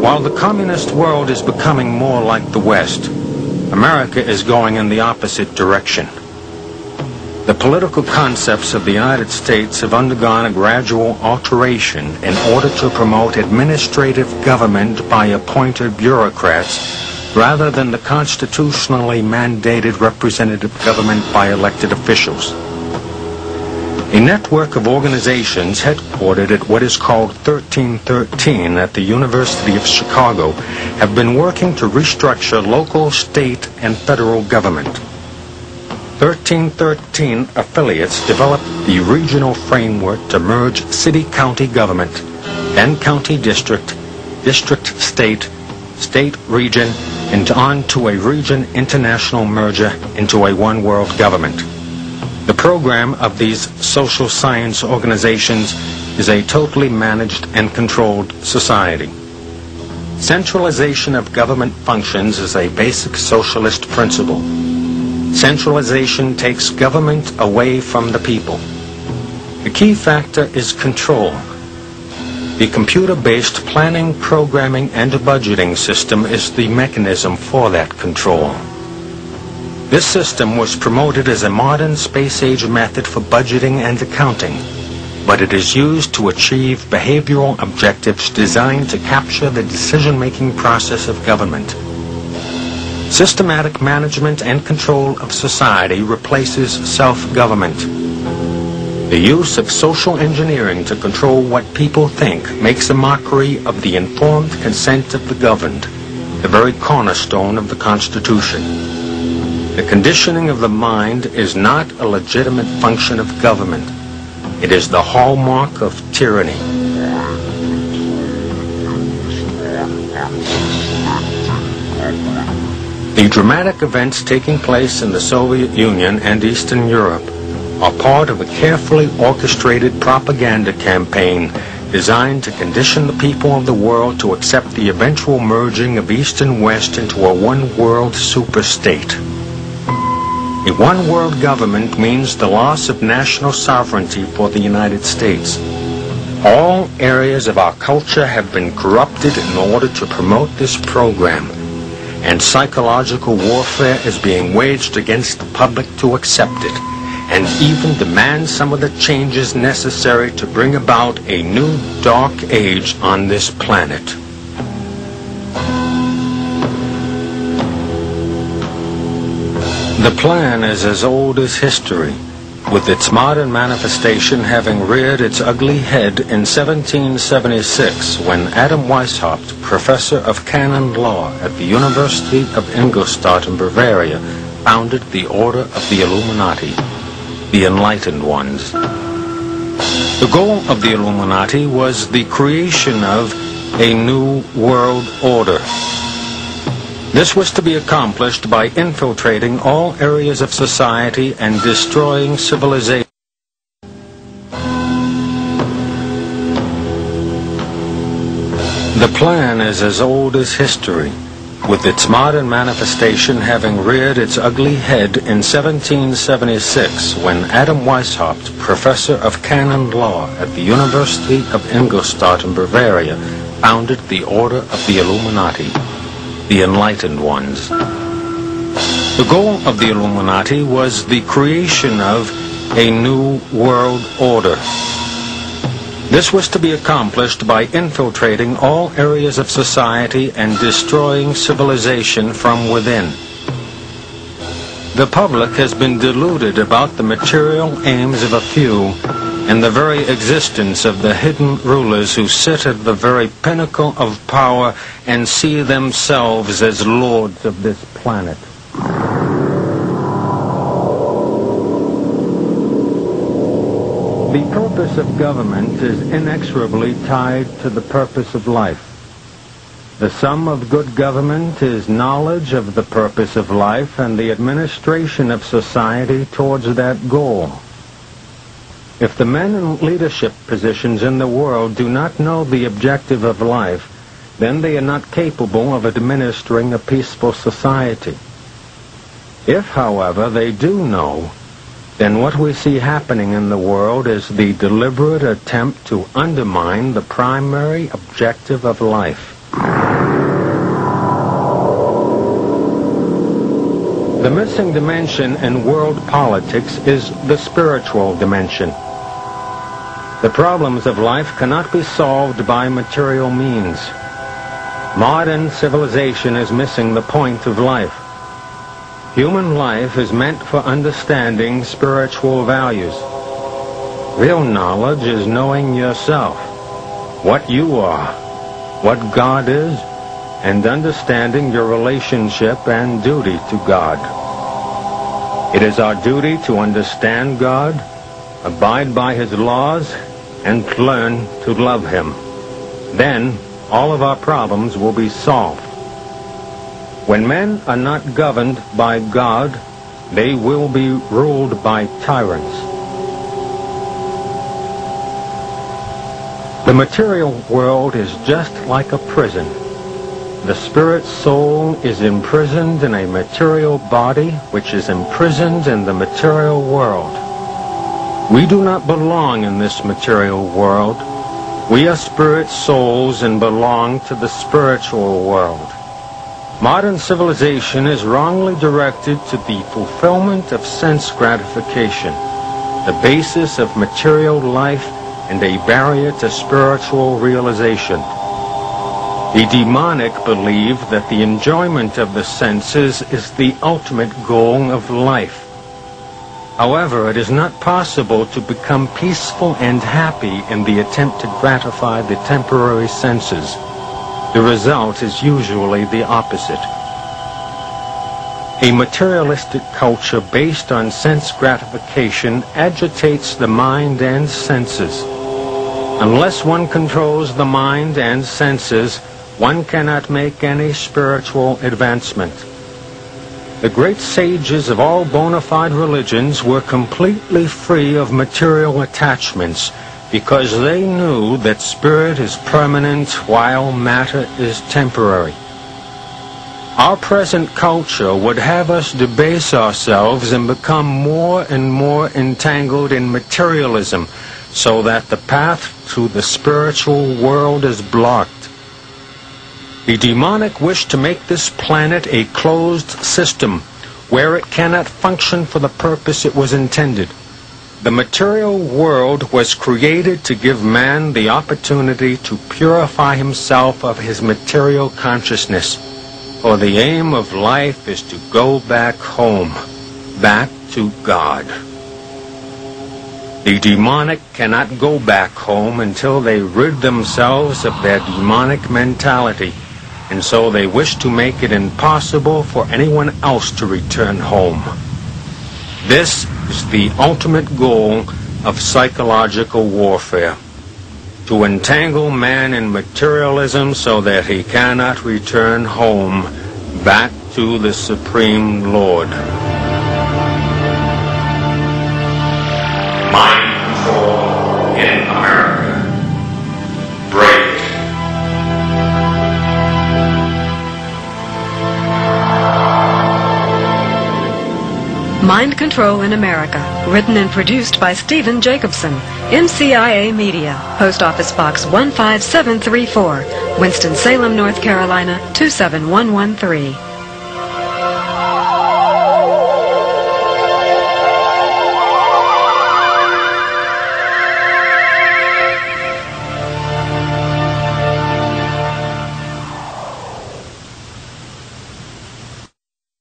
While the communist world is becoming more like the West, America is going in the opposite direction. The political concepts of the United States have undergone a gradual alteration in order to promote administrative government by appointed bureaucrats rather than the constitutionally mandated representative government by elected officials. A network of organizations headquartered at what is called 1313 at the University of Chicago have been working to restructure local, state, and federal government. 1313 affiliates developed the regional framework to merge city-county government, then county district, district-state, state-region, and on to a region-international merger into a one-world government. The program of these social science organizations is a totally managed and controlled society. Centralization of government functions is a basic socialist principle. Centralization takes government away from the people. The key factor is control. The computer-based planning, programming, and budgeting system is the mechanism for that control. This system was promoted as a modern space-age method for budgeting and accounting, but it is used to achieve behavioral objectives designed to capture the decision-making process of government. Systematic management and control of society replaces self-government. The use of social engineering to control what people think makes a mockery of the informed consent of the governed, the very cornerstone of the Constitution. The conditioning of the mind is not a legitimate function of government. It is the hallmark of tyranny. The dramatic events taking place in the Soviet Union and Eastern Europe are part of a carefully orchestrated propaganda campaign designed to condition the people of the world to accept the eventual merging of East and West into a one-world super-state. A one-world government means the loss of national sovereignty for the United States. All areas of our culture have been corrupted in order to promote this program, and psychological warfare is being waged against the public to accept it, and even demand some of the changes necessary to bring about a new dark age on this planet. The plan is as old as history, with its modern manifestation having reared its ugly head in 1776 when Adam Weishaupt, professor of canon law at the University of Ingolstadt in Bavaria, founded the Order of the Illuminati, the Enlightened Ones. The goal of the Illuminati was the creation of a new world order. This was to be accomplished by infiltrating all areas of society and destroying civilization. The plan is as old as history, with its modern manifestation having reared its ugly head in 1776 when Adam Weishaupt, professor of canon law at the University of Ingolstadt in Bavaria, founded the Order of the Illuminati, the Enlightened Ones. The goal of the Illuminati was the creation of a new world order. This was to be accomplished by infiltrating all areas of society and destroying civilization from within. The public has been deluded about the material aims of a few and the very existence of the hidden rulers who sit at the very pinnacle of power and see themselves as lords of this planet. The purpose of government is inexorably tied to the purpose of life. The sum of good government is knowledge of the purpose of life and the administration of society towards that goal. If the men in leadership positions in the world do not know the objective of life, then they are not capable of administering a peaceful society. If, however, they do know, then what we see happening in the world is the deliberate attempt to undermine the primary objective of life. The missing dimension in world politics is the spiritual dimension. The problems of life cannot be solved by material means. Modern civilization is missing the point of life. Human life is meant for understanding spiritual values. Real knowledge is knowing yourself, what you are, what God is, and understanding your relationship and duty to God. It is our duty to understand God, abide by His laws, and learn to love Him. Then all of our problems will be solved. When men are not governed by God, they will be ruled by tyrants. The material world is just like a prison. The spirit soul is imprisoned in a material body which is imprisoned in the material world. We do not belong in this material world. We are spirit souls and belong to the spiritual world. Modern civilization is wrongly directed to the fulfillment of sense gratification, the basis of material life and a barrier to spiritual realization. The demonic believe that the enjoyment of the senses is the ultimate goal of life. However, it is not possible to become peaceful and happy in the attempt to gratify the temporary senses. The result is usually the opposite. A materialistic culture based on sense gratification agitates the mind and senses. Unless one controls the mind and senses, one cannot make any spiritual advancement. The great sages of all bona fide religions were completely free of material attachments because they knew that spirit is permanent while matter is temporary. Our present culture would have us debase ourselves and become more and more entangled in materialism so that the path to the spiritual world is blocked. The demonic wish to make this planet a closed system where it cannot function for the purpose it was intended. The material world was created to give man the opportunity to purify himself of his material consciousness, for the aim of life is to go back home, back to God. The demonic cannot go back home until they rid themselves of their demonic mentality, and so they wish to make it impossible for anyone else to return home. This is the ultimate goal of psychological warfare, to entangle man in materialism so that he cannot return home, back to the Supreme Lord. Mind control in America. Break. Mind Control in America, written and produced by Stephen Jacobson, MCIA Media, Post Office Box 15734, Winston, Salem, North Carolina 27113.